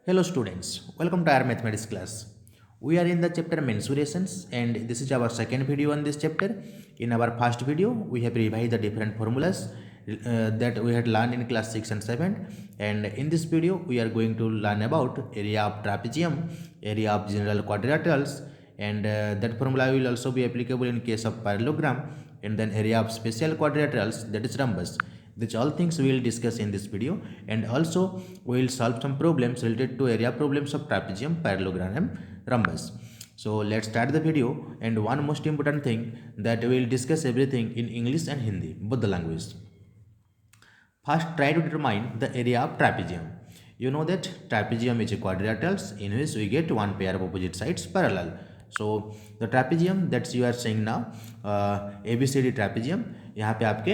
Hello students, welcome to our mathematics class. We are in the chapter mensurations and this is our second video on this chapter. In our first video, we have revised the different formulas that we had learned in class 6 and 7, and in this video we are going to learn about area of trapezium, area of general quadrilaterals, and that formula will also be applicable in case of parallelogram, and then area of special quadrilaterals, that is rhombus. These all things we will discuss in this video, and also we will solve some problems related to area problems of trapezium, parallelogram and rhombus. So let's start the video, and one most important thing that we will discuss everything in English and Hindi, both the language. First, try to determine the area of trapezium. You know that trapezium is a quadrilaterals in which we get one pair of opposite sides parallel. So the trapezium that you are saying now, ABCD trapezium, यहाँ पे आपके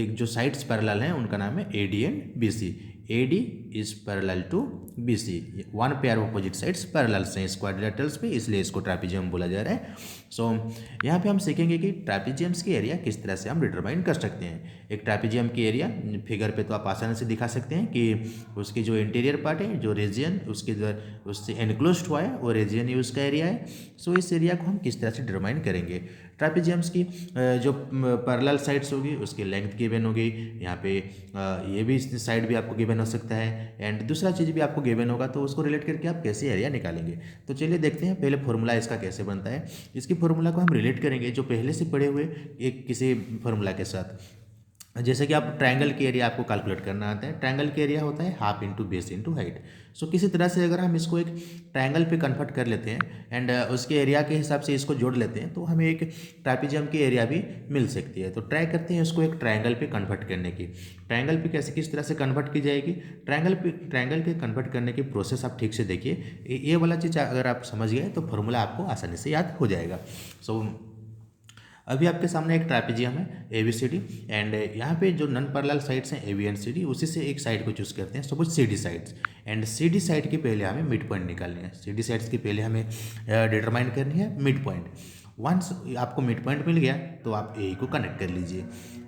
एक जो sides parallel हैं उनका नाम है AD and BC. AD is parallel to BC. One pair of opposite sides parallel हैं इस क्वाड्रिलेटरल्स पे, इसलिए इसको ट्रापेजियम बोला जा रहा है. सो यहाँ पे हम सीखेंगे कि ट्रापेजियम्स की एरिया किस तरह से हम डिटरमाइन कर सकते हैं. एक ट्रापेजियम की एरिया फिगर पे तो आप आसानी से दिखा सकते हैं कि उसकी जो इंटीरियर पार्ट है, जो रीजन उसके जो उससे एनक्लोज्ड हुआ है, वो रीजन ही उसका एरिया है. सो इस एरिया को हम किस तरह से डिटरमाइन करेंगे. ट्रापेजियम्स की जो पैरेलल साइड्स होगी उसकी लेंथ गिवन होगी. यहाँ पे ये भी साइड भी आपको गिवन हो सकता है, एंड दूसरा चीज़ भी आपको गिवन होगा, तो उसको रिलेट करके आप कैसे एरिया निकालेंगे. तो चलिए देखते हैं पहले फॉर्मूला इसका कैसे बनता है. इसकी फॉर्मूला को हम रिलेट करेंगे जो पहले से पढ़े हुए एक किसी फॉर्मूला के साथ. जैसे कि आप ट्रायंगल की एरिया आपको कैलकुलेट करना आता है. ट्रायंगल की एरिया होता है half into base into height. So किसी तरह से अगर हम इसको एक ट्रायंगल पे कन्वर्ट कर लेते हैं एंड उसके एरिया के हिसाब से इसको जोड़ लेते हैं, तो हमें एक ट्रापेजियम की एरिया भी मिल सकती है. तो ट्राई करते हैं इसको एक ट्रायंगल पे कन्वर्ट करने की. ट्रायंगल पे कैसे किस तरह से कन्वर्ट की जाएगी. ट्रायंगल पे कन्वर्ट करने की प्रोसेस आप ठीक से देखिए. ये वाला चीज़ अगर आप समझ गए तो फॉर्मूला आपको आसानी से याद हो जाएगा. सो अभी आपके सामने एक ट्रापेजियम है ABCD, एंड यहाँ पे जो नॉन पैरेलल साइड्स हैं AB एंड CD, उसी से एक साइड को चूज़ करते हैं, suppose CD sides. And CD side के पहले हमें मिड पॉइंट निकालनी है. CD साइड्स के पहले हमें डिटरमाइन करनी है मिड पॉइंट. वंस आपको मिड पॉइंट मिल गया तो आप A को कनेक्ट कर लीजिए.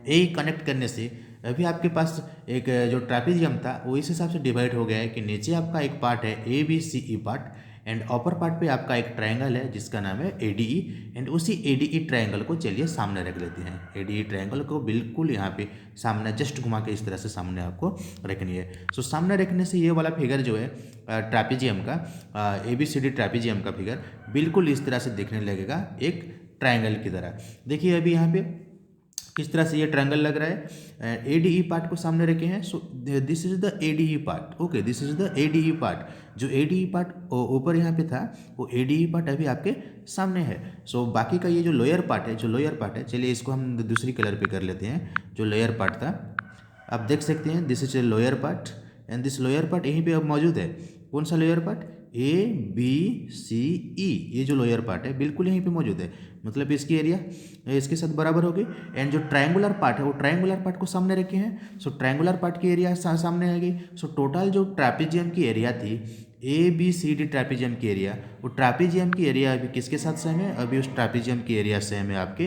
A कनेक्ट करने से अभी आपके पास एक जो ट्रापेजियम था वो इस हिसाब से डिवाइड हो गया है कि नीचे आपका एक पार्ट है ABCE part, and upper part पे आपका एक ट्रायंगल है जिसका नाम है ADE, एंड उसी ADE ट्रायंगल को चलिए सामने रख लेते हैं. ADE ट्रायंगल को बिल्कुल यहाँ पे सामने जस्ट घुमा के इस तरह से सामने आपको रखनी है. सो सामने रखने से ये वाला फिगर जो है ट्रापेजियम का, ABCD ट्रापेजियम का फिगर बिल्कुल इस तरह से दिखने लगेगा एक ट्रायंगल की तरह. देखिए अभी यहाँ पे किस तरह से ये ट्रायंगल लग रहा है. ADE पार्ट को सामने रखे हैं. So this is the ADE part. Okay, this is the ADE part. जो ADE पार्ट ऊपर यहाँ पे था वो ADE पार्ट अभी आपके सामने है. सो बाकी का ये जो लोअर पार्ट है, चलिए इसको हम दूसरी कलर पे कर लेते हैं. जो लोअर पार्ट था आप देख सकते हैं, this is a lower part, and this lower part यहीं पे अब मौजूद है. कौन सा लोअर पार्ट? ABCE. ये जो लोअर पार्ट है बिल्कुल यहीं पे मौजूद है, मतलब इसकी एरिया इसके साथ बराबर होगी. एंड जो ट्रायंगुलर पार्ट है वो ट्रायंगुलर पार्ट को सामने रखे हैं. सो ट्रायंगुलर पार्ट की एरिया सामने आएगी. सो टोटल जो ट्रापेजियम की एरिया थी ABCD ट्रापेजियम की एरिया, वो ट्रापेजियम की एरिया अभी किसके साथ सेम है? अभी उस ट्रापेजियम की एरिया सेम है आपके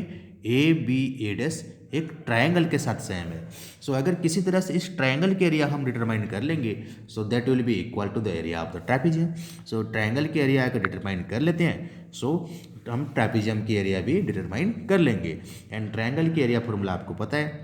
ABA' एक ट्रायंगल के साथ सेम है. सो अगर किसी तरह से इस ट्रायंगल के एरिया हम डिटरमाइन कर लेंगे, so that will be equal to the area of the trapezium. So triangle के एरिया अगर डिटरमाइन कर लेते हैं, सो हम ट्रापेजियम की एरिया भी डिटरमाइन कर लेंगे. एंड ट्रायंगल की एरिया फॉर्मूला आपको पता है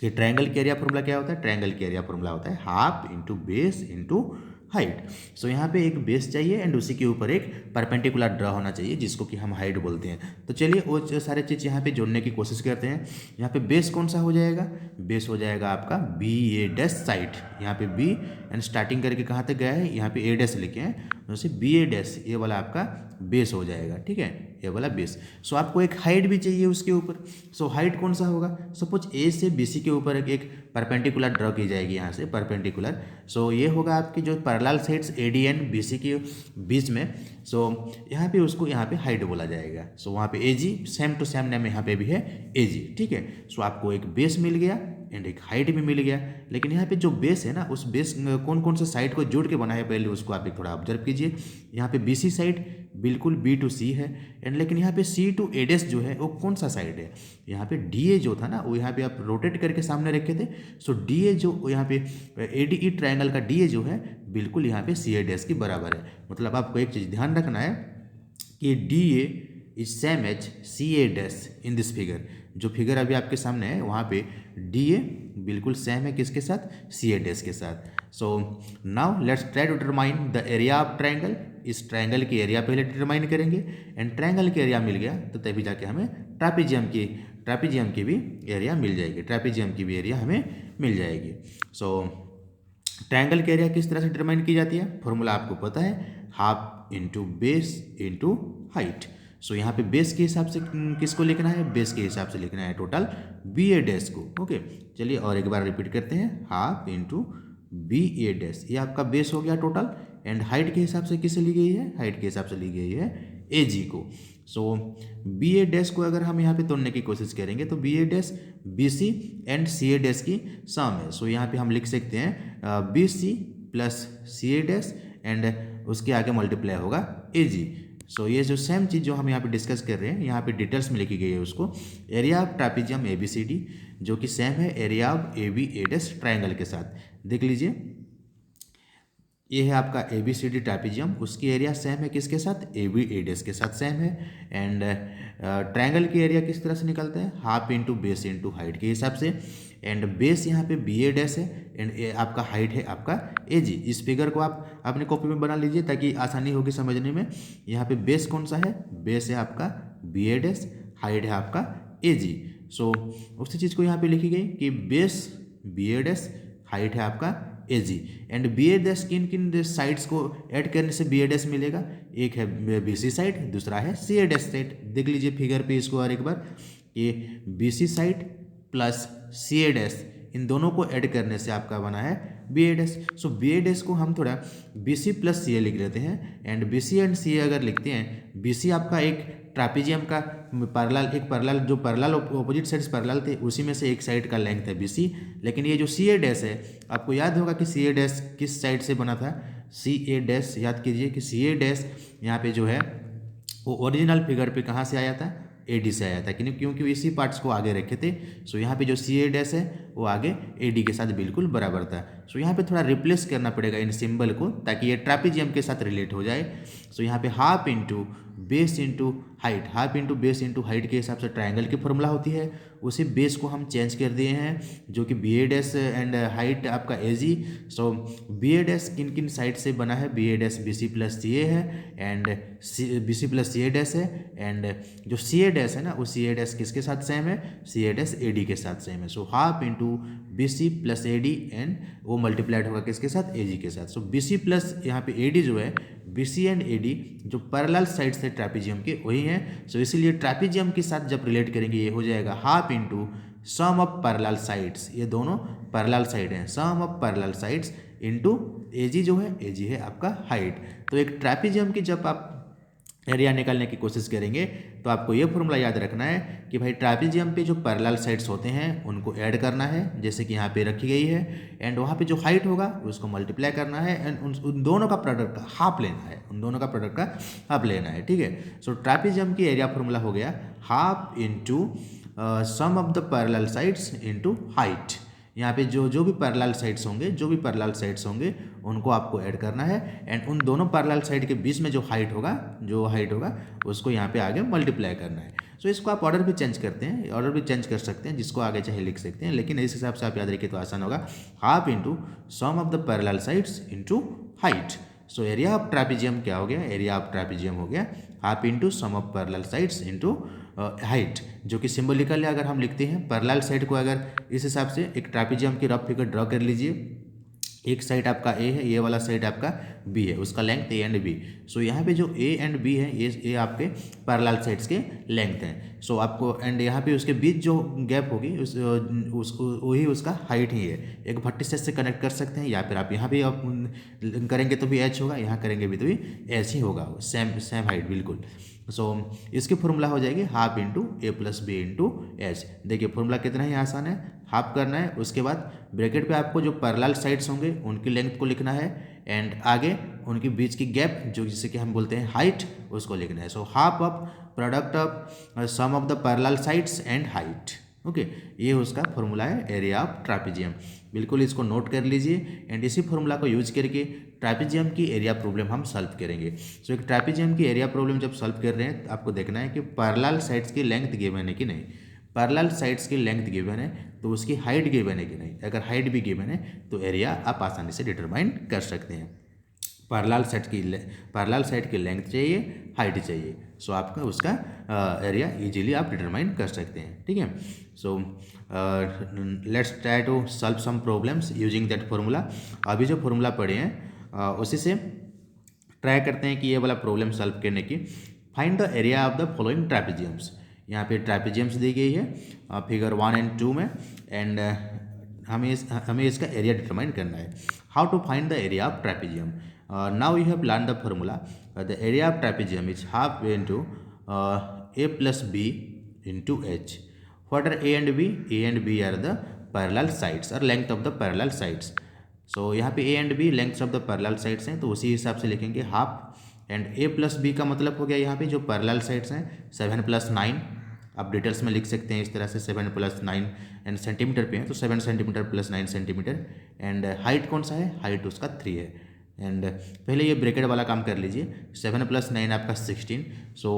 कि ट्रायंगल के एरिया फॉर्मूला क्या होता है. ट्रायंगल के एरिया फॉर्मूला होता है half into base into height. So यहाँ पे एक बेस चाहिए एंड उसी के ऊपर एक परपेंडिकुलर ड्रा होना चाहिए जिसको कि हम हाइट बोलते हैं. तो चलिए वो सारे चीज़ यहाँ पे जोड़ने की कोशिश करते हैं. यहाँ पे बेस कौन सा हो जाएगा? बेस हो जाएगा आपका BA' साइड. यहाँ पे B एंड स्टार्टिंग करके कहाँ तक गया है, यहाँ पे A' लिखे हैं, जैसे BA', ये वाला आपका बेस हो जाएगा. ठीक है, ये वाला बेस. सो आपको एक हाइट भी चाहिए उसके ऊपर. सो हाइट कौन सा होगा? सपोज A से BC के ऊपर एक परपेंडिकुलर ड्रॉ की जाएगी यहाँ से परपेंडिकुलर. सो ये होगा आपकी जो parallel sides AD and BC के बीच में. सो यहाँ पे उसको यहाँ पे हाइट बोला जाएगा. सो वहाँ पे AG same to same name यहाँ पे भी है AG. ठीक है, सो आपको एक बेस मिल गया एंड एक हाइट भी मिल गया. लेकिन यहाँ पे जो बेस है ना, उस बेस कौन कौन से साइड को जोड़ के बना है पहले उसको आप एक थोड़ा ऑब्जर्व कीजिए. यहाँ पे BC साइड बिल्कुल B to C है, एंड लेकिन यहाँ पे C to A' जो है वो कौन सा साइड है? यहाँ पे DA जो था ना वो यहाँ पे आप रोटेट करके सामने रखे थे. सो DA जो यहाँ पे ADE ट्रायंगल का DA जो है बिल्कुल यहाँ पे सी ए डैश की बराबर है। मतलब आपको एक चीज़ ध्यान रखना है कि D A is same as C A dash in this figure. जो फिगर अभी आपके सामने है वहाँ पे डी ए बिल्कुल सेम है किसके साथ, सी ए डैश के साथ। So now let's try to determine the area of triangle. इस ट्रायंगल की एरिया पहले डिटरमाइन करेंगे एंड ट्रायंगल की एरिया मिल गया तो तभी जाके हमें ट्रापेजियम की भी एरिया मिल जाएगी, ट्रापेजियम की भी एरिया हमें मिल जाएगी। सो ट्रायंगल की एरिया किस तरह से डिटरमाइन की जाती है, फॉर्मूला आपको पता है, half into base into height. So यहाँ पे बेस के हिसाब से किसको लिखना है, बेस के हिसाब से लिखना है टोटल बी ए डैश को। ओके चलिए और एक बार रिपीट करते हैं, half into B A dash, ये आपका बेस हो गया टोटल। एंड हाइट के हिसाब से किसे ली गई है, हाइट के हिसाब से ली गई है ए जी को। सो बी ए डैश को अगर हम यहाँ पे तोड़ने की कोशिश करेंगे तो B A dash B C and C A dash की सम है। सो यहाँ पे हम लिख सकते हैं B C plus C A dash and उसके आगे मल्टीप्लाई होगा ए जी। सो ये जो सेम चीज़ जो हम यहाँ पे डिस्कस कर रहे हैं यहाँ पे डिटेल्स में लिखी गई है उसको, area of trapezium A B C D जो कि सेम है area of A B A dash triangle के साथ। देख लीजिए ये है आपका A B C D trapezium, उसकी एरिया सेम है किसके साथ, ए बी ए डैश के साथ सेम है। एंड ट्रायंगल की एरिया किस तरह से निकलता है, half into base into height के हिसाब से। एंड बेस यहाँ पे बी ए डैश है एंड आपका हाइट है आपका ए जी। इस फिगर को आप अपनी कॉपी में बना लीजिए ताकि आसानी होगी समझने में। यहाँ पे बेस कौन सा है, बेस है आपका बी ए डैश, हाइट है आपका ए जी। सो उसी चीज़ को यहाँ पे लिखी गई कि base B A dash, height है आपका A ji. And B A dash किन किन साइड्स को ऐड करने से बी ए डैश मिलेगा, एक है बी सी साइड, दूसरा है सी ए डैश साइड। देख लीजिए फिगर पे इसको और एक बार, ये B C side plus C A dash इन दोनों को ऐड करने से आपका बना है B A dash. So B A dash को हम थोड़ा बी सी प्लस सी ए लिख लेते हैं। And B C and C ए अगर लिखते हैं, बी सी आपका एक ट्रापेजियम का पैरेलल जो पैरेलल ऑपोजिट साइड्स पैरेलल थे उसी में से एक साइड का लेंथ है बी सी। लेकिन ये जो सी ए डैश है आपको याद होगा कि सी ए डैश किस साइड से बना था, सी ए डैश याद कीजिए कि सी ए डैश यहाँ पे जो है वो ओरिजिनल फिगर पे कहाँ से आया था, ए डी से आया था, क्योंकि इसी पार्ट्स को आगे रखे थे। सो यहाँ पे जो सी ए डैश है वो आगे ए डी के साथ बिल्कुल बराबर था। सो यहाँ पे थोड़ा रिप्लेस करना पड़ेगा इन सिंबल को ताकि ये ट्रापेजियम के साथ रिलेट हो जाए। सो यहाँ पे half into base into height, half into base into height के हिसाब से ट्रायंगल की फॉर्मूला होती है, उसी बेस को हम चेंज कर दिए हैं जो कि B A dash and height आपका A ji. So B A dash किन किन साइड से बना है, B A dash B C plus C A है and B C plus C A dash है। एंड जो सी ए डैश है ना वो सी ए डैश किसके साथ सेम है, सी ए डैश ए डी के साथ सेम है। So half into B C plus A D and वो मल्टीप्लाइड होगा किसके साथ, ए जी के साथ। सो बी सी प्लस यहाँ पे ए डी जो है, B C and A D जो पैरेलल साइड्स थे ट्रापेजियम के वही हैं। सो इसीलिए ट्रापेजियम के साथ जब रिलेट करेंगे ये हो जाएगा half into sum of parallel sides, ये दोनों पैरेलल साइड हैं, sum of parallel sides into A G जो है, ए जी है आपका हाइट। तो एक ट्रापेजियम की जब आप एरिया निकालने की कोशिश करेंगे तो आपको ये फॉर्मूला याद रखना है कि भाई ट्रापेजियम पे जो पैरेलल साइड्स होते हैं उनको ऐड करना है जैसे कि यहाँ पे रखी गई है। एंड वहाँ पे जो हाइट होगा उसको मल्टीप्लाई करना है एंड उन दोनों का प्रोडक्ट का हाफ लेना है, उन दोनों का प्रोडक्ट का हाफ लेना है, ठीक है। सो ट्रापेजियम की एरिया फॉर्मूला हो गया half into sum of the parallel sides into height. यहाँ पे जो भी पैरेलल साइड्स होंगे उनको आपको ऐड करना है एंड उन दोनों पैरेलल साइड के बीच में जो हाइट होगा उसको यहाँ पे आगे मल्टीप्लाई करना है। सो इसको आप ऑर्डर भी चेंज कर सकते हैं, जिसको आगे चाहे लिख सकते हैं, लेकिन इस हिसाब से आप याद रखिए तो आसान होगा। Half into sum of the parallel sides into height. So area of trapezium क्या हो गया, एरिया ऑफ ट्रापेजियम हो गया half into sum of parallel sides into height, जो कि सिंबॉलिकली अगर हम लिखते हैं पैरेलल साइड को, अगर इस हिसाब से एक ट्रापेजियम की रफ फिगर ड्रॉ कर लीजिए, एक साइड आपका ए है, ये वाला साइड आपका बी है, उसका लेंथ ए एंड बी। सो यहाँ पे जो ए एंड बी है ये आपके पैरेलल साइड्स के लेंथ हैं। सो आपको एंड यहाँ पे उसके बीच जो गैप होगी वही उसका हाइट ही है। एक वर्टिसेस से कनेक्ट कर सकते हैं या फिर आप यहाँ भी आप करेंगे तो भी एच होगा, यहाँ करेंगे भी तो भी एच ही होगा, सेम हाइट बिल्कुल। सो इसकी फॉर्मूला हो जाएगी हाफ इंटू ए प्लस बी इंटू एच। देखिए फॉर्मूला कितना ही आसान है, हाफ करना है, उसके बाद ब्रैकेट पे आपको जो पैरेलल साइड्स होंगे उनकी लेंथ को लिखना है एंड आगे उनके बीच की गैप जो जिसे कि हम बोलते हैं हाइट उसको लिखना है। So half of product of sum of the parallel sides and height. Okay, ये उसका फॉर्मूला है एरिया ऑफ ट्रापेजियम। बिल्कुल इसको नोट कर लीजिए एंड इसी फॉर्मूला को यूज करके ट्रापेजियम की एरिया प्रॉब्लम हम सॉल्व करेंगे। सो एक ट्रापेजियम की एरिया प्रॉब्लम जब सॉल्व कर रहे हैं तो आपको देखना है कि पैरेलल साइड्स की लेंथ गिवन है कि नहीं। पैरेलल साइड्स की लेंथ गिवन है तो उसकी हाइट गिवन है कि नहीं। अगर हाइट भी गिवन है तो एरिया आप आसानी से डिटरमाइन कर सकते हैं। पैरेलल साइड की लेंथ चाहिए, हाइट चाहिए, सो आपका उसका एरिया इजीली आप डिटरमाइन कर सकते हैं। ठीक है, so let's try to solve some problems using that formula. अभी जो फॉर्मूला पढ़े हैं उसी से ट्राई करते हैं कि ये वाला प्रॉब्लम सॉल्व करने की। Find the area of the following trapeziums. यहाँ पे ट्रापेजियम्स दी गई है फिगर 1 एंड 2 में एंड हमें इसका एरिया डिटरमाइन करना है। How to find the area of trapezium. Now you have learn the formula. The area of trapezium is half into a plus b into h. What are a and b? A and b are the parallel sides or length of the parallel sides. So यहाँ पे a and b lengths of the parallel sides हैं तो उसी हिसाब से लिखेंगे half and a plus b का मतलब हो गया यहाँ पे जो parallel sides हैं 7 + 9। आप डिटेल्स में लिख सकते हैं इस तरह से 7 + 9 एंड सेंटीमीटर पे है तो 7 सेंटीमीटर + 9 सेंटीमीटर एंड हाइट कौन सा है, हाइट उसका 3 है। एंड पहले ये ब्रैकेट वाला काम कर लीजिए, 7 + 9 आपका 16। सो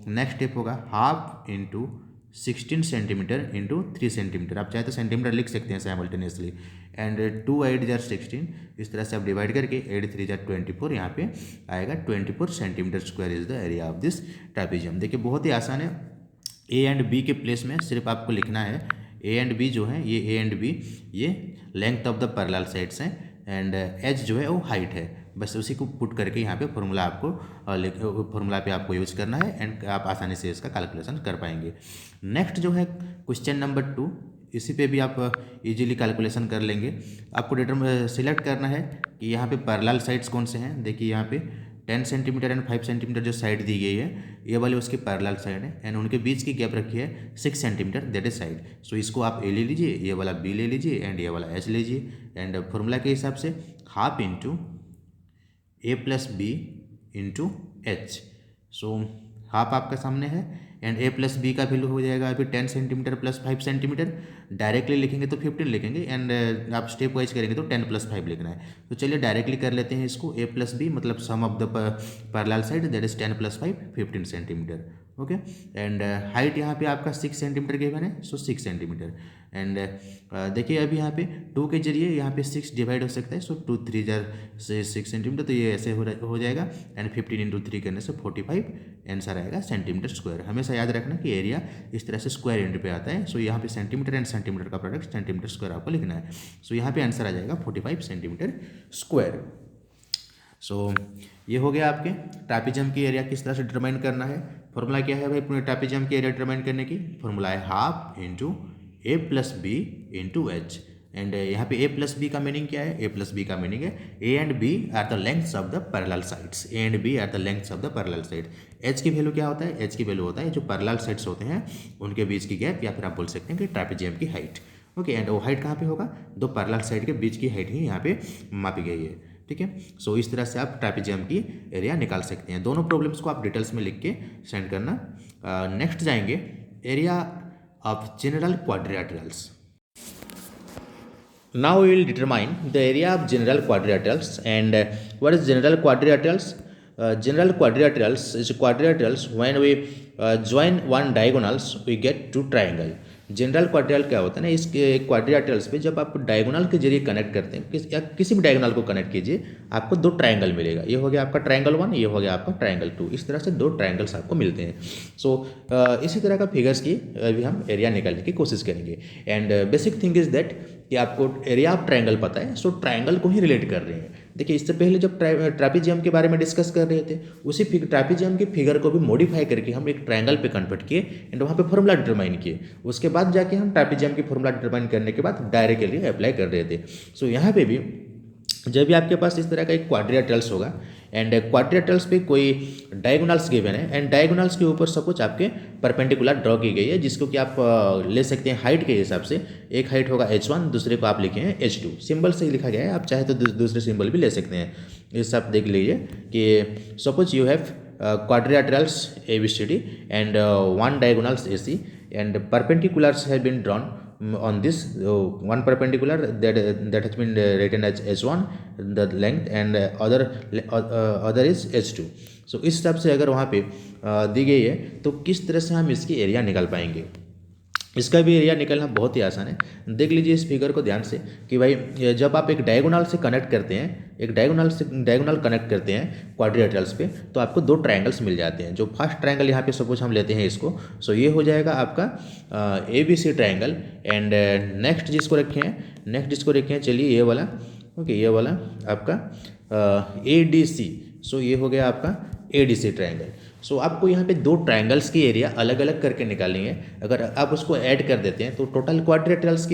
नेक्स्ट स्टेप होगा half into 16 centimetre into 3 centimetre. आप चाहे तो सेंटीमीटर लिख सकते हैं साइमल्टेनियसली एंड 2 8 जार 16 इस तरह से आप डिवाइड करके 8 3 जार 24 यहाँ पे आएगा 24 centimetre square is the area of this trapezium. देखिए बहुत ही आसान है, ए एंड बी के प्लेस में सिर्फ आपको लिखना है ए एंड बी जो है ये ए एंड बी ये length of the parallel sides हैं एंड एच जो है वो हाइट है। बस उसी को पुट करके यहाँ पे फॉर्मूला पे आपको यूज करना है एंड आप आसानी से इसका कैलकुलेशन कर पाएंगे। नेक्स्ट जो है क्वेश्चन नंबर 2, इसी पे भी आप इजीली कैलकुलेशन कर लेंगे। आपको सिलेक्ट करना है कि यहाँ पे पैरेलल साइड्स कौन से हैं। देखिए यहाँ पे 10 सेंटीमीटर एंड 5 सेंटीमीटर जो साइड दी गई है ये वाली उसकी पैरेलल साइड है एंड उनके बीच की गैप रखी है 6 सेंटीमीटर दैट इज साइड। सो इसको आप ए ले लीजिए, ये वाला बी ले लीजिए एंड ये वाला एच लीजिए एंड फॉर्मूला के हिसाब से half into a + b into H. So half आपका सामने है एंड a + b का वैल्यू हो जाएगा अभी 10 सेंटीमीटर + 5 सेंटीमीटर। डायरेक्टली लिखेंगे तो 15 लिखेंगे एंड आप स्टेप वाइज करेंगे तो 10 + 5 लिखना है। तो चलिए डायरेक्टली कर लेते हैं इसको, a + b मतलब sum of the parallel side that is 10 + 5 15 centimetre. Okay and height यहाँ पे आपका 6 सेंटीमीटर गिवन है, सो 6 सेंटीमीटर एंड देखिए अभी यहाँ पे 2 के जरिए यहाँ पे 6 डिवाइड हो सकता है, सो 2 3 जार 6 सेंटीमीटर तो ये ऐसे हो जाएगा एंड 15 × 3 करने से 45 आंसर आएगा सेंटीमीटर स्क्वायर। हमेशा याद रखना कि एरिया इस तरह से स्क्वायर एंड पे आता है। सो यहाँ पे सेंटीमीटर एंड सेंटीमीटर का प्रोडक्ट सेंटीमीटर स्क्वायर आपको लिखना है। सो यहाँ पे आंसर आ जाएगा 45 सेंटीमीटर स्क्वायर। सो ये हो गया आपके ट्रापेजियम की एरिया किस तरह से डिटरमाइन करना है। फॉर्मूला क्या है भाई पूरे ट्रापेजियम की एरिया डिटरमाइन करने की, फॉर्मूला है half into a + b into H and यहाँ पे a + b का मीनिंग क्या है, a + b का मीनिंग है a and b are the lengths of the parallel sides, a and b are the lengths of the parallel side. h की value क्या होता है, h की वैल्यू होता है जो पैरेलल साइड्स होते हैं उनके बीच की गैप या फिर आप बोल सकते हैं कि ट्रापेजियम की हाइट। ओके एंड वो हाइट कहाँ पे होगा, दो पैरेलल साइड के बीच की हाइट ही यहाँ पे मापी गई है। ठीक है, सो इस तरह से आप ट्रापेजियम की एरिया निकाल सकते हैं। दोनों प्रॉब्लम्स को आप डिटेल्स में लिख के सेंड करना। नेक्स्ट जाएंगे area of general quadrilaterals. Now we will determine the area of general quadrilaterals and what is general quadrilaterals? General quadrilaterals is quadrilaterals when we join one diagonals we get two triangle. General quadrilateral क्या होता है ना, इस quadrilaterals पे जब आप diagonal के जरिए कनेक्ट करते हैं या किसी भी डायगोनल को कनेक्ट कीजिए आपको दो ट्रायंगल मिलेगा। ये हो गया आपका ट्रायंगल 1, ये हो गया आपका ट्रायंगल 2। इस तरह से दो ट्रायंगल्स आपको मिलते हैं। सो इसी तरह का फिगर्स की अभी हम एरिया निकालने की कोशिश करेंगे and basic thing is that कि आपको एरिया ऑफ ट्रायंगल पता है, सो ट्रायंगल को ही रिलेट कर रहे हैं। देखिए इससे पहले जब ट्रापेजियम के बारे में डिस्कस कर रहे थे उसी ट्रापेजियम की फिगर को भी मॉडिफाई करके हम एक ट्रायंगल पे कन्वर्ट किए एंड वहाँ पे फॉर्मूला डिटरमाइन किए। उसके बाद जाके हम ट्रापेजियम की फॉर्मूला डिटरमाइन करने के बाद डायरेक्टली अप्लाई कर रहे थे। सो यहाँ पे भी जब भी आपके पास इस तरह का एक क्वाड्रिलेटरल्स होगा एंड क्वाड्रिलेटरल्स पे कोई डायगोनल्स गिवन है एंड डायगोनल्स के ऊपर सपोज आपके परपेंडिकुलर ड्रॉ की गई है जिसको कि आप ले सकते हैं हाइट के हिसाब से। एक हाइट होगा h1, दूसरे को आप लिखे हैं h2। सिंबल से ही लिखा गया है, आप चाहे तो दूसरे सिंबल भी ले सकते हैं। इस आप देख लीजिए कि suppose you have quadrilaterals ABCD and one diagonals AC and perpendiculars have been drawn on this. One perpendicular that has been written as h1 the length, and other is h2. सो इस हिसाब से अगर वहाँ पे दी गई है तो किस तरह से हम इसकी एरिया निकाल पाएंगे। इसका भी एरिया निकलना बहुत ही आसान है। देख लीजिए इस फिगर को ध्यान से कि भाई जब आप एक डायगोनल से कनेक्ट करते हैं, एक डायगोनल कनेक्ट करते हैं क्वाड्रिलेटरल्स पे, तो आपको दो ट्रायंगल्स मिल जाते हैं। जो फर्स्ट ट्रायंगल यहाँ पे सपोज हम लेते हैं इसको, सो ये हो जाएगा आपका ABC ट्रायंगल। एंड नेक्स्ट जिसको रखे हैं चलिए ये वाला, ओके, ये वाला आपका ADC। सो ये हो गया आपका ADC ट्रायंगल। सो आपको यहाँ पे दो ट्रायंगल्स की एरिया अलग अलग करके निकालनी है। अगर आप उसको ऐड कर देते हैं तो टोटल क्वाड्रिलेटरल्स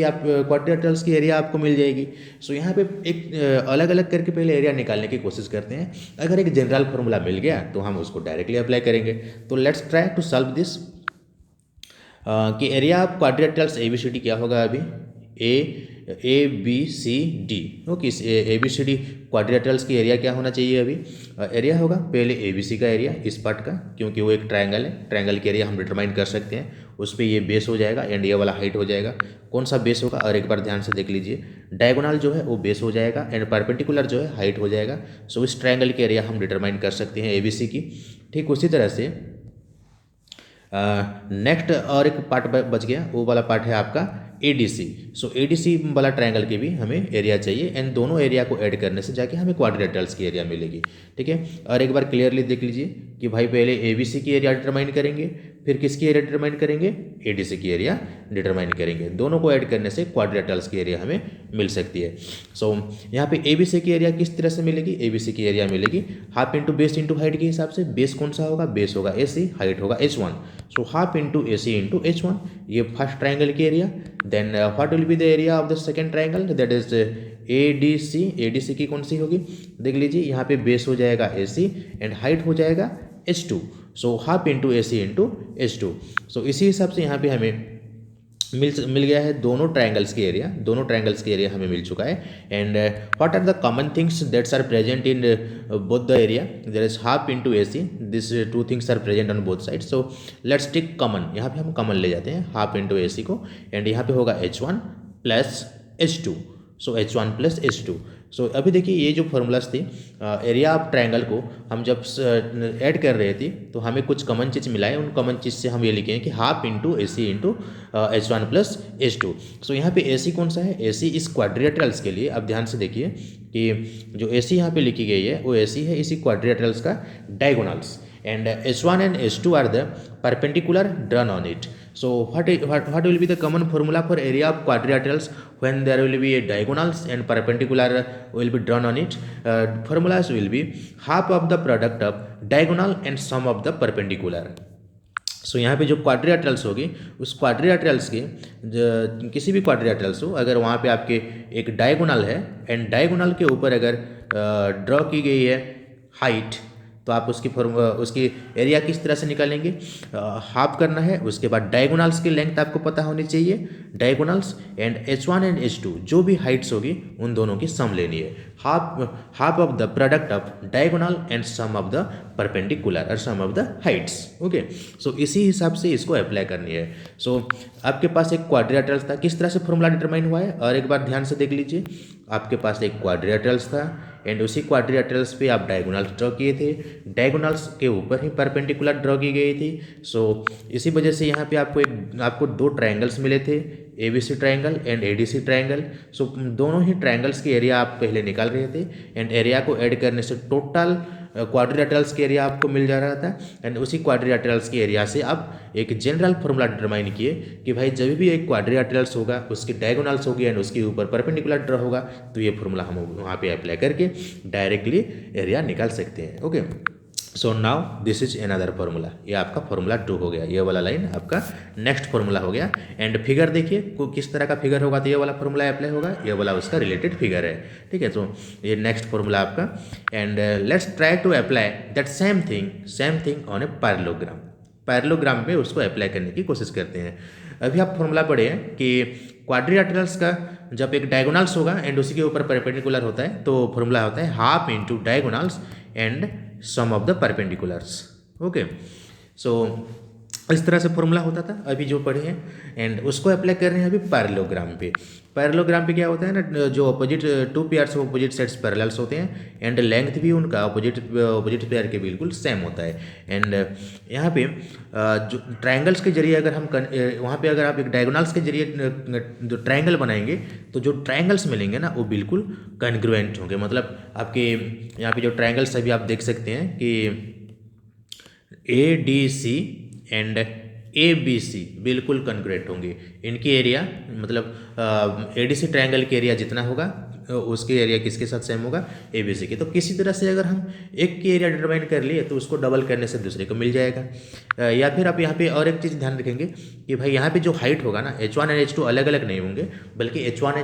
की एरिया आपको मिल जाएगी। सो यहाँ पे एक अलग अलग करके पहले एरिया निकालने की कोशिश करते हैं। अगर एक जनरल फार्मूला मिल गया तो हम उसको डायरेक्टली अप्लाई करेंगे। तो let's try to solve this. कि एरिया ऑफ क्वाड्रिलेटरल्स ABCD क्या होगा अभी, ABCD। ओके, ABCD क्वाड्रिलेटरल्स की एरिया क्या होना चाहिए अभी, एरिया होगा पहले ABC का एरिया इस पार्ट का, क्योंकि वो एक ट्रायंगल है, ट्रायंगल की एरिया हम डिटरमाइन कर सकते हैं। उस पर ये बेस हो जाएगा एंड ये वाला हाइट हो जाएगा। कौन सा बेस होगा, और एक बार ध्यान से देख लीजिए, डायगोनल जो है वो बेस हो जाएगा एंड परपेंडिकुलर जो है हाइट हो जाएगा। सो इस ट्रायंगल की एरिया हम डिटरमाइन कर सकते हैं ABC की। ठीक उसी तरह से नेक्स्ट और एक पार्ट बच गया, वो वाला पार्ट है आपका ADC। सो ADC वाला ट्रायंगल की भी हमें एरिया चाहिए एंड दोनों एरिया को ऐड करने से जाके हमें क्वाड्रिलेटरल्स की एरिया मिलेगी। ठीक है, और एक बार क्लियरली देख लीजिए कि भाई पहले ABC की एरिया डिटरमाइन करेंगे, फिर किसकी एरिया डिटरमाइन करेंगे, ADC की एरिया डिटरमाइन करेंगे। दोनों को ऐड करने से क्वाड्रिलेटरल्स की एरिया हमें मिल सकती है। सो यहाँ पे ABC की एरिया किस तरह से मिलेगी, ABC की एरिया मिलेगी half into base into height के हिसाब से। बेस कौन सा होगा, बेस होगा AC, हाइट होगा H1। So half into AC into H1, ये फर्स्ट ट्रायंगल की area. Then what will be the area of the second triangle, that is ADC। ADC की कौन सी होगी, देख लीजिए यहाँ पे बेस हो जाएगा AC एंड हाइट हो जाएगा H2। सो half into AC into H2। सो इसी हिसाब से यहाँ पे हमें मिल गया है दोनों ट्रायंगल्स की एरिया हमें मिल चुका है। And what are the common things that's are present in both the area, there is half into AC, this two things are present on both side. So let's take common, यहाँ पे हम common ले जाते हैं half into AC को, and यहाँ पे होगा H1 प्लस H2। सो H1 प्लस H2। सो अभी देखिए ये जो फॉर्मूलाज थी एरिया ऑफ ट्रायंगल को हम जब ऐड कर रहे थे तो हमें कुछ कॉमन चीज़ मिला है। उन कॉमन चीज़ से हम ये लिखे हैं कि half into AC into H1 plus H2। सो यहाँ पे AC कौन सा है, AC इस क्वाड्रिलेटरल्स के लिए। अब ध्यान से देखिए कि जो AC यहाँ पे लिखी गई है वो AC है इसी क्वाड्रिलेटरल्स का diagonals, and H1 and H2 are the perpendicular drawn on it. So what will be the common formula for area of quadrilaterals when there will be a diagonals and perpendicular will be drawn on it? Formulas will be half of the product of diagonal and sum of the perpendicular. सो यहाँ पे जो quadrilaterals होगी उस quadrilaterals के किसी भी quadrilaterals हो, अगर वहाँ पे आपके एक डायगोनल है एंड डायगोनल के ऊपर अगर ड्रॉ की गई है हाइट, तो आप उसकी एरिया किस तरह से निकालेंगे, हाफ करना है। उसके बाद डायगोनल्स की लेंथ आपको पता होनी चाहिए, diagonals and H1 and H2 जो भी हाइट्स होगी उन दोनों की सम लेनी है। Half of the product of diagonal and sum of the perpendicular और sum of the heights. Okay, so इसी हिसाब से इसको अप्लाई करनी है। सो आपके पास एक क्वाड्रिलेटरल्स था, किस तरह से फॉर्मूला डिटरमाइन हुआ है, और एक बार ध्यान से देख लीजिए। आपके पास एक क्वाड्रिलेटरल्स था एंड उसी क्वाड्रिलेटरल्स पे आप डायगोनल्स ड्रॉ किए थे, डायगोनल्स के ऊपर ही परपेंडिकुलर ड्रॉ की गई थी। सो इसी वजह से यहाँ पे आपको दो ट्रायंगल्स मिले थे, ABC triangle and ADC triangle. So दोनों ही ट्रायंगल्स की एरिया आप पहले निकाल रहे थे एंड एरिया को ऐड करने से टोटल क्वाड्रिलेटरल्स की एरिया आपको मिल जा रहा था। एंड उसी क्वाड्रिलेटरल्स की एरिया से आप एक जनरल फॉर्मूला डिटरमाइन किए कि भाई जब भी एक क्वाड्रिलेटरल्स होगा उसकी डायगोनल्स होगी एंड उसके ऊपर परपेंडिकुलर ड्रॉ होगा, तो ये फॉर्मूला हम वहाँ पे अप्लाई करके डायरेक्टली एरिया निकाल सकते हैं। Okay, so now this is another formula. ये आपका फॉर्मूला 2 हो गया, ये वाला लाइन आपका नेक्स्ट फॉर्मूला हो गया। एंड फिगर देखिए किस तरह का फिगर होगा, तो ये वाला फॉर्मूला अप्लाई होगा, ये वाला उसका रिलेटेड फिगर है। ठीक है, तो ये नेक्स्ट फॉर्मूला आपका। And let's try to apply that same thing on a parallelogram पे उसको अप्लाई करने की कोशिश करते हैं। अभी आप फॉर्मूला पढ़े हैं कि क्वाड्रिलेटरल्स का जब एक डायगोनल्स होगा एंड उसी के ऊपर परपेंडिकुलर होता है तो फॉर्मूला होता है half into diagonals and sum of the perpendiculars. Okay, so इस तरह से फॉर्मूला होता था अभी जो पढ़े हैं, एंड उसको अप्लाई कर रहे हैं अभी पैरेललोग्राम पे। पैरेललोग्राम पे क्या होता है ना, जो opposite two pairs of opposite sets parallels होते हैं एंड लेंथ भी उनका अपोजिट पेयर के बिल्कुल सेम होता है। एंड यहाँ पे जो ट्रायंगल्स के जरिए अगर हम वहाँ पे अगर आप एक डायगोनल्स के जरिए जो ट्रायंगल बनाएंगे तो जो ट्रायंगल्स मिलेंगे ना वो बिल्कुल कॉन्ग्रुएंट होंगे। मतलब आपके यहाँ पे जो ट्रायंगल्स अभी आप देख सकते हैं कि ADC एंड ABC बिल्कुल कॉन्ग्रुएंट होंगे। इनकी एरिया मतलब ADC ट्रायंगल की एरिया जितना होगा उसकी एरिया किसके साथ सेम होगा, ABC की। तो किसी तरह से अगर हम एक की एरिया डिटरमाइन कर लिए तो उसको डबल करने से दूसरे को मिल जाएगा। या फिर आप यहाँ पे और एक चीज़ ध्यान रखेंगे कि भाई यहाँ पे जो हाइट होगा ना H1 एंड H2 अलग अलग नहीं होंगे, बल्कि H1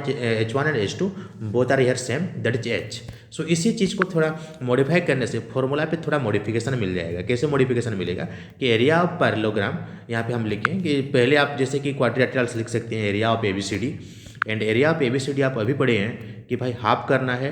and H2 both are here same, that is H। So इसी चीज़ को थोड़ा मॉडिफाई करने से फॉर्मूला पे थोड़ा मॉडिफिकेशन मिल जाएगा। कैसे मॉडिफिकेशन मिलेगा कि एरिया ऑफ पैरेललोग्राम यहाँ पे हम लिखें कि पहले आप जैसे कि क्वाड्रिलेटरल्स लिख सकते हैं area of ABCD, and area of ABCD आप अभी पढ़े हैं कि भाई हाफ करना है,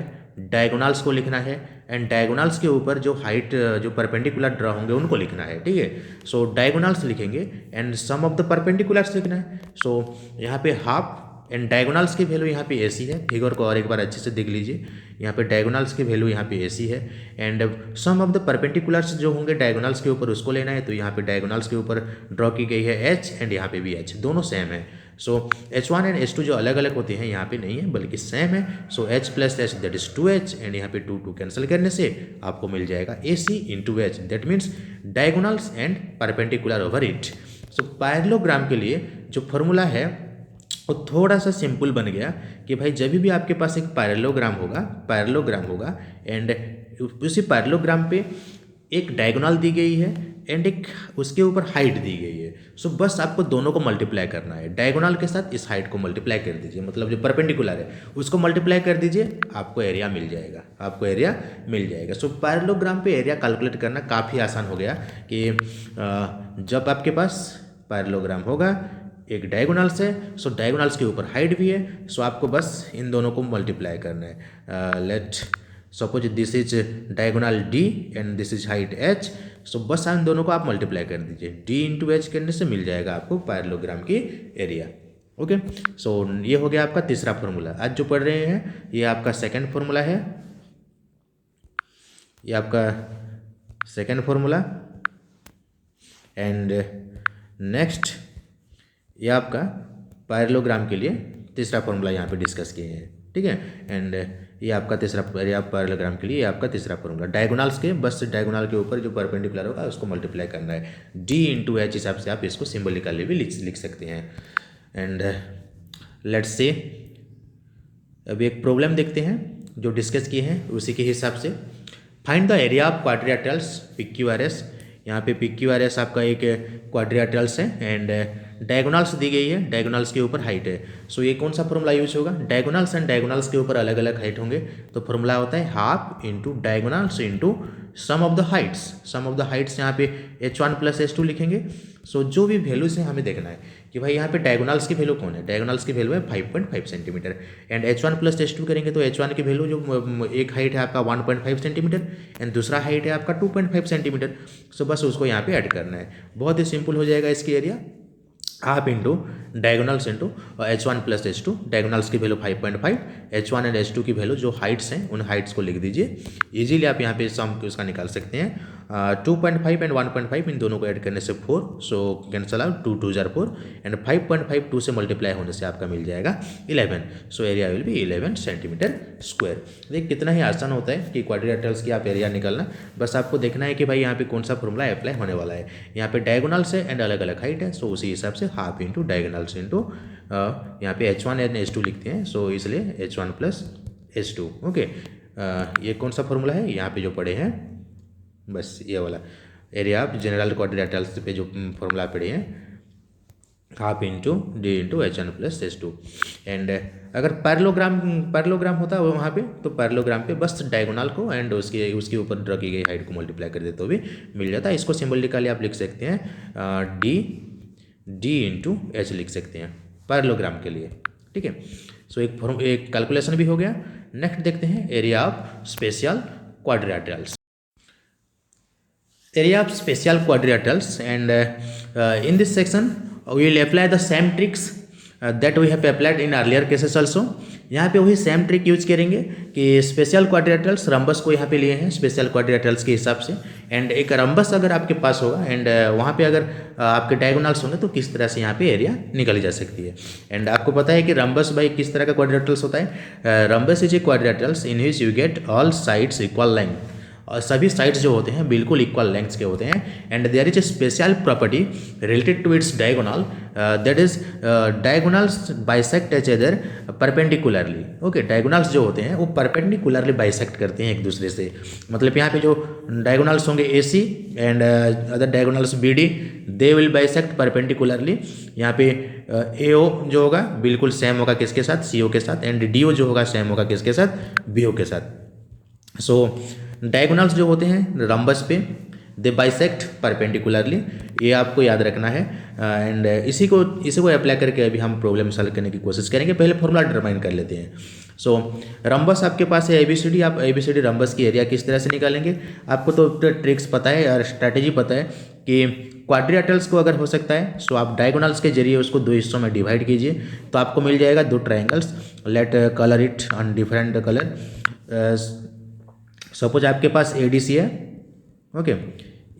डायगोनल्स को लिखना है, एंड डायगोनल्स के ऊपर जो हाइट जो परपेंडिकुलर ड्रा होंगे उनको लिखना है, ठीक है। सो डायगोनल्स लिखेंगे and sum of the perpendiculars लिखना है। सो यहाँ पे हाफ एंड डायगोनल्स की वैल्यू यहाँ पे AC है। फिगर को और एक बार अच्छे से देख लीजिए, यहाँ पे डायगोनल्स की वैल्यू यहाँ पे AC है, and sum of the perpendiculars जो होंगे डायगोनल्स के ऊपर उसको लेना है। तो यहाँ पे डायगोनल्स के ऊपर ड्रॉ की गई है H, एंड यहाँ पे भी H, दोनों सेम है। सो H1 एंड H2 जो अलग अलग होते हैं यहाँ पे नहीं है बल्कि सेम है। सो H plus H that is 2H, and यहाँ पे 2 कैंसिल करने से आपको मिल जाएगा AC into H, that means diagonals and perpendicular over it. So parallelogram के लिए जो फॉर्मूला है वो थोड़ा सा सिंपल बन गया कि भाई जब भी आपके पास एक पैरेललोग्राम होगा एंड उसी पैरेललोग्राम पे एक डायगोनल दी गई है एंड एक उसके ऊपर हाइट दी गई है। सो बस आपको दोनों को मल्टीप्लाई करना है, डायगोनल के साथ इस हाइट को मल्टीप्लाई कर दीजिए, मतलब जो परपेंडिकुलर है उसको मल्टीप्लाई कर दीजिए, आपको एरिया मिल जाएगा। सो पैरेललोग्राम पे एरिया कैलकुलेट करना काफ़ी आसान हो गया कि जब आपके पास पैरेललोग्राम होगा एक डायगोनल्स है, सो डायगोनल्स के ऊपर हाइट भी है, सो आपको बस इन दोनों को मल्टीप्लाई करना है। Let suppose this is diagonal D and this is height H, सो बस इन दोनों को आप मल्टीप्लाई कर दीजिए, D इंटू H करने से मिल जाएगा आपको पैरेललोग्राम की एरिया। ओके, सो ये हो गया आपका तीसरा फॉर्मूला। आज जो पढ़ रहे हैं ये आपका सेकेंड फॉर्मूला है, ये आपका सेकेंड फॉर्मूला, एंड नेक्स्ट ये आपका पैरेललोग्राम के लिए तीसरा फॉर्मूला यहाँ पे डिस्कस किए हैं, ठीक है। एंड ये आपका तीसरा पैरेललोग्राम के लिए ये आपका तीसरा फॉर्मूला, डायगोनल्स के बस डायगोनल के ऊपर जो परपेंडिकुलर होगा उसको मल्टीप्लाई करना है, D इंटू H हिसाब से आप इसको सिंबलिकली भी लिख सकते हैं। एंड लेट्स से अभी एक प्रॉब्लम देखते हैं जो डिस्कस किए हैं उसी के हिसाब से। Find the area of quadrilaterals PQRS। यहाँ पे PQRS आपका एक क्वाड्रिलेटरल्स है एंड डायगोनल्स दी गई है, डायगोनल्स के ऊपर हाइट है। सो ये कौन सा फॉर्मूला यूज होगा, डायगोनल्स एंड डायगोनल्स के ऊपर अलग अलग हाइट होंगे तो फॉर्मूला होता है half into diagonals into sum of the heights. यहाँ पे H1 प्लस H2 लिखेंगे। सो जो भी वैल्यूज है हमें देखना है कि भाई यहाँ पे डायगोनल्स की वैल्यू कौन है, डायगोनल्स की वैल्यू है 5.5 centimetre, and H1 plus H2 करेंगे तो H1 की वैल्यू जो एक हाइट है आपका 1.5 सेंटीमीटर एंड दूसरा हाइट है आपका 2.5 सेंटीमीटर। सो बस उसको यहाँ पे ऐड करना है, बहुत ही सिंपल हो जाएगा इसकी area. Half into diagonals into H1 plus H2, diagonals की वैल्यू 5.5, H1 एंड H2 की वैल्यू जो हाइट्स हैं उन हाइट्स को लिख दीजिए। इजीली आप यहाँ पे सम उसका निकाल सकते हैं। 2.5 एंड 1.5 इन दोनों को ऐड करने से 4, so cancel out 2 2 jar 4 and 5.5 2 से मल्टीप्लाई होने से आपका मिल जाएगा 11। So area will be 11 centimetre square. देखिए कितना ही आसान होता है कि क्वाड्रिलेटरल्स की आप एरिया निकालना, बस आपको देखना है कि भाई यहाँ पे कौन सा फॉर्मूला अप्लाई होने वाला है। यहाँ पे डायगोनल्स है एंड अलग अलग हाइट है, सो उसी हिसाब से हाफ इंटू डायगोनल्स इंटू यहाँ पे H1 एंड H2 लिखते हैं, सो इसलिए H1 प्लस H2। ओके, ये कौन सा फॉर्मूला है यहाँ पे जो पढ़े हैं, बस ये वाला एरिया ऑफ जनरल क्वाड्रिलेटरल्स पे जो फॉर्मूला पढ़े हैं, half into D into H1 plus H2। And अगर पैरेललोग्राम होता है वहाँ पे तो पैरेललोग्राम पे बस डायगोनल को एंड उसके ऊपर ड्रॉ की गई हाइट को मल्टीप्लाई कर दे तो भी मिल जाता है। इसको सिंबलिकली आप लिख सकते हैं D इंटू H लिख सकते हैं पैरेललोग्राम के लिए, ठीक है। सो एक कैलकुलेशन भी हो गया। नेक्स्ट देखते हैं area of special quadrilaterals. area of special quadrilaterals, and in this section we will apply the same tricks that we have applied in earlier cases also. यहाँ पे वही सेम ट्रिक यूज करेंगे कि स्पेशल क्वाड्रिलेटरल्स रंबस को यहाँ पे लिए हैं स्पेशल क्वाड्रिलेटरल्स के हिसाब से, एंड एक रंबस अगर आपके पास होगा एंड वहाँ पे अगर आपके डायगोनल्स होंगे तो किस तरह से यहाँ पे एरिया निकाली जा सकती है। एंड आपको पता है कि रंबस बाई किस तरह का क्वाड्रिलेटरल्स होता है। Rhombus is a quadrilaterals in which you get all sides equal length, और सभी साइड्स जो होते हैं बिल्कुल इक्वल लेंथ्स के होते हैं। And there is a special property related to its diagonal, that is diagonals bisect each other perpendicularly. Okay, diagonals जो होते हैं वो परपेंडिकुलरली बाइसेक्ट करते हैं एक दूसरे से। मतलब यहाँ पे जो डायगोनल्स होंगे A C and other diagonals B D, they will bisect perpendicularly. यहाँ पे ए ओ जो होगा बिल्कुल सेम होगा किसके साथ, सी ओ के साथ, एंड डी ओ जो होगा सेम होगा किसके साथ, बी ओ के साथ। सो डायगोनल्स जो होते हैं रंबस पे दे बाइसेक्ट परपेंडिकुलरली, ये आपको याद रखना है। एंड इसी को अप्लाई करके अभी हम प्रॉब्लम सॉल्व करने की कोशिश करेंगे। पहले फॉर्मूला डिटरमाइन कर लेते हैं। सो रंबस आपके पास है ABCD, आप ABCD रंबस की एरिया किस तरह से निकालेंगे, आपको तो ट्रिक्स पता है और स्ट्रैटेजी पता है कि क्वाड्रिलेटरल्स को अगर हो सकता है सो आप डायगोनल्स के जरिए उसको दो हिस्सों में डिवाइड कीजिए तो आपको मिल जाएगा दो triangles. Let colour it on different colour. Suppose आपके पास ADC है, ओके,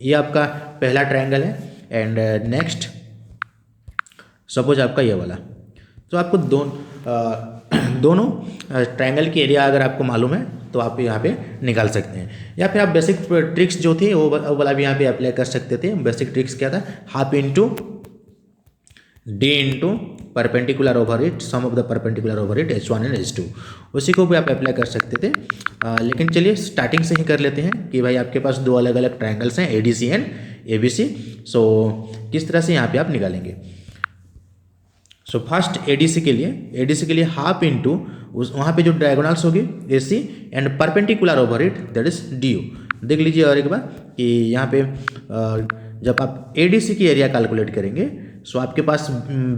ये आपका पहला ट्रायंगल है। एंड नेक्स्ट सपोज आपका ये वाला, तो आपको दोनों ट्रायंगल की एरिया अगर आपको मालूम है तो आप यहाँ पे निकाल सकते हैं, या फिर आप बेसिक ट्रिक्स जो थे वो वाला भी यहाँ पे अप्लाई कर सकते थे। बेसिक ट्रिक्स क्या था, half into D into perpendicular over it sum of the perpendicular over it H1 and H2, उसी को भी आप अप्लाई कर सकते थे। लेकिन चलिए स्टार्टिंग से ही कर लेते हैं कि भाई आपके पास दो अलग अलग ट्रायंगल्स हैं ADC एंड ABC। सो किस तरह से यहाँ पे आप निकालेंगे। सो फर्स्ट ADC के लिए हाफ इंटू उस वहाँ पे जो डायगोनल्स होगी AC and perpendicular over it that is DO। देख लीजिए और एक बार कि यहाँ पे जब आप ADC की एरिया कैलकुलेट करेंगे सो आपके पास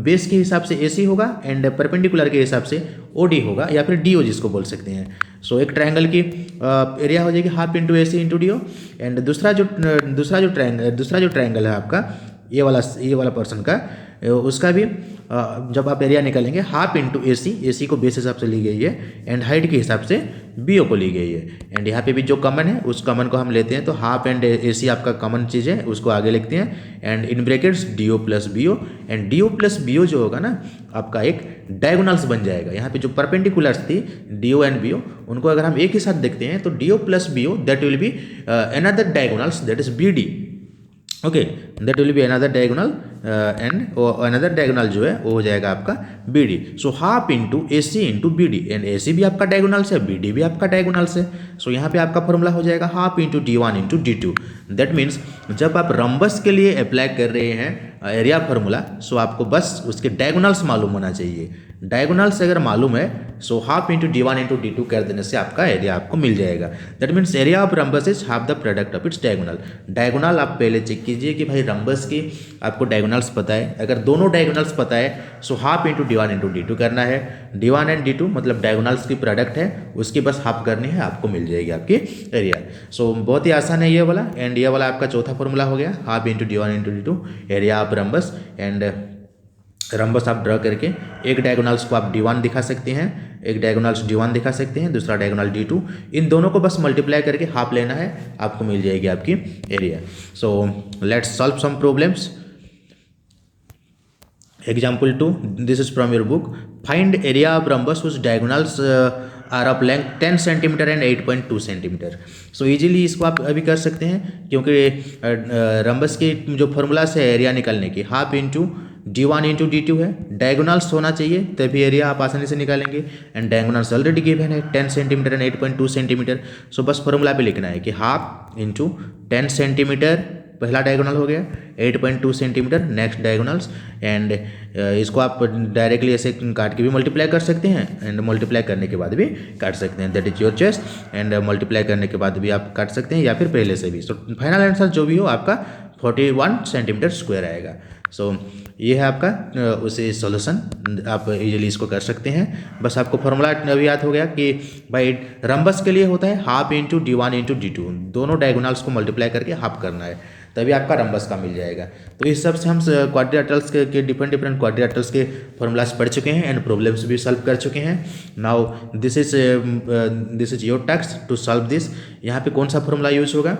बेस के हिसाब से AC होगा एंड परपेंडिकुलर के हिसाब से OD होगा या फिर DO जिसको बोल सकते हैं। सो एक ट्रायंगल की एरिया हो जाएगी half into AC into DO, and दूसरा जो ट्रायंगल है आपका ये वाला पर्सन का, उसका भी जब आप एरिया निकालेंगे हाफ इंटू AC को बेस हिसाब से ली गई है एंड हाइट के हिसाब से BO को ली गई है। एंड यहाँ पे भी जो कॉमन है उस कॉमन को हम लेते हैं, तो हाफ एंड AC आपका कॉमन चीज़ है उसको आगे लिखते हैं and in brackets DO plus BO, and DO plus BO जो होगा ना आपका एक डायगोनल्स बन जाएगा। यहाँ पे जो परपेंडिकुलर्स थी DO एंड BO उनको अगर हम एक ही साथ देखते हैं तो DO plus BO that will be another diagonals that is BD। Okay, that will be another diagonal and another diagonal जो है वो हो जाएगा आपका BD। So half into AC into BD, and AC भी आपका डायगोनल्स है BD भी आपका डायगोनल्स है। सो यहाँ पे आपका फॉर्मूला हो जाएगा half into D1 into D2। That means जब आप रंबस के लिए अप्लाई कर रहे हैं एरिया फार्मूला सो आपको बस उसके डायगोनल्स मालूम होना चाहिए। डायगोनल्स अगर मालूम है so half into D1 into D2 कर देने से आपका एरिया आपको मिल जाएगा। That means area of rhombus is half the product of its diagonal. Diagonal आप पहले चेक कीजिए कि भाई रंबस की आपको डायगोनल्स पता है, अगर दोनों डायगोनल्स पता है so half into D1 into D2 करना है। D1 एंड D2 मतलब डायगोनल्स की प्रोडक्ट है, उसकी बस हाफ करनी है, आपको मिल जाएगी आपकी एरिया। सो बहुत ही आसान है ये वाला, एंड ये वाला आपका चौथा फॉर्मूला हो गया half into D1 into D2 area of rhombus. And rhombus आप ड्रॉ करके एक डायगोनल्स को आप D1 दिखा सकते हैं, एक डायगोनल्स D1 दिखा सकते हैं, दूसरा डायगोनल D2, इन दोनों को बस मल्टीप्लाई करके हाफ लेना है, आपको मिल जाएगी आपकी area. So let's solve some problems. Example 2, this is from your book. Find area of rhombus whose diagonals are of length 10 cm and 8.2 cm. So easily इसको आप अभी कर सकते हैं क्योंकि रंबस की जो फॉर्मूला से एरिया निकालने की half into D1 into D2 है, डायगोनल्स होना चाहिए तभी एरिया आप आसानी से निकालेंगे, एंड डायगोनल्स ऑलरेडी गिवन है 10 सेंटीमीटर एंड 8.2 सेंटीमीटर। सो बस फॉर्मूला पे लिखना है कि हाफ इंटू 10 सेंटीमीटर पहला डायगोनल हो गया, 8.2 सेंटीमीटर नेक्स्ट डायगोनल्स, एंड इसको आप डायरेक्टली ऐसे काट के भी मल्टीप्लाई कर सकते हैं एंड मल्टीप्लाई करने के बाद भी काट सकते हैं, that is your choice. And multiply करने के बाद भी आप काट सकते हैं या फिर पहले से भी। सो फाइनल आंसर जो भी हो आपका 41 सेंटीमीटर स्क्वायर आएगा। सो ये है आपका उसे सॉल्यूशन, आप इजीली इसको कर सकते हैं। बस आपको फॉर्मूला अभी याद हो गया कि भाई रंबस के लिए होता है half into D1 into D2, दोनों डायगोनल्स को मल्टीप्लाई करके हाफ करना है, तभी आपका रंबस का मिल जाएगा। तो इस सब से हम क्वाड्रिलेटरल्स के डिफरेंट क्वाड्रिलेटरल्स के फॉर्मूलाज पढ़ चुके हैं एंड प्रॉब्लम्स भी सॉल्व कर चुके हैं। Now this is your task to solve this. यहाँ पे कौन सा फॉर्मूला यूज होगा,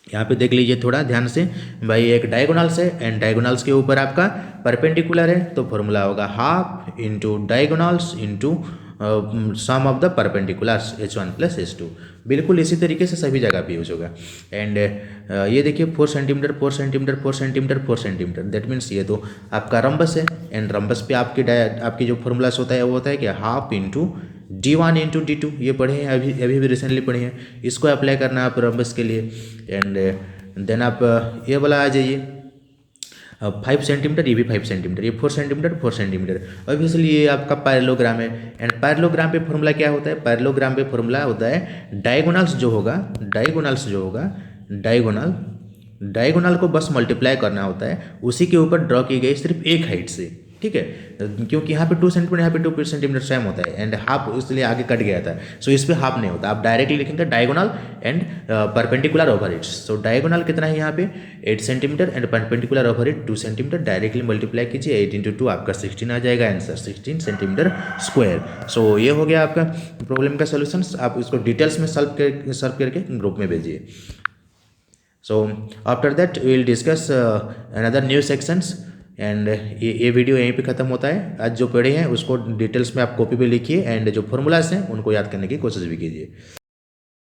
यहाँ पे देख लीजिए थोड़ा ध्यान से। भाई एक डायगोनल्स है एंड डायगोनल्स के ऊपर आपका परपेंडिकुलर है, तो फॉर्मूला होगा half into diagonals into sum of the perpendiculars H1 plus H2। बिल्कुल इसी तरीके से सभी जगह पे यूज होगा। एंड ये देखिए 4 centimetre 4 centimetre 4 centimetre 4 centimetre, that means ये तो आपका रंबस है एंड रंबस पे आपकी जो फॉर्मूलास होता है वो होता है कि half into D1 into D2, ये पढ़े हैं अभी भी रिसेंटली पढ़े हैं, इसको अप्लाई करना है आप रंबस के लिए। एंड देन आप ये वाला आ जाइए 5 सेंटीमीटर, ये भी 5 सेंटीमीटर, ये 4 सेंटीमीटर 4 सेंटीमीटर। ऑब्वियसली ये आपका पैरेललोग्राम है एंड पैरेललोग्राम पे फॉर्मूला क्या होता है, पैरेललोग्राम पे फॉर्मूला होता है डायगोनल्स जो होगा डायगोनल को बस मल्टीप्लाई करना होता है, उसी के ऊपर ड्रॉ की गई सिर्फ एक हाइट से, ठीक है, क्योंकि यहाँ पे 2 सेंटीमीटर यहाँ पे 2 सेंटीमीटर सेम होता है एंड हाफ इसलिए आगे कट गया था, सो इस पे हाफ नहीं होता, आप डायरेक्टली लिखेंगे diagonal and perpendicular over it. So diagonal कितना है यहाँ पे 8 centimetre and perpendicular over it 2 centimetre, directly multiply कीजिए 8 इंटू 2 आपका 16 आ जाएगा आंसर, 16 सेंटीमीटर स्क्वायर। सो ये हो गया आपका प्रॉब्लम का सोल्यूशन। आप इसको डिटेल्स में सॉल्व करके ग्रुप में भेजिए। So after that we will discuss another new sections and ये वीडियो यहीं पे ख़त्म होता है। आज जो पढ़े हैं उसको डिटेल्स में आप कॉपी पे लिखिए एंड जो फॉर्मूलाज हैं उनको याद करने की कोशिश भी कीजिए।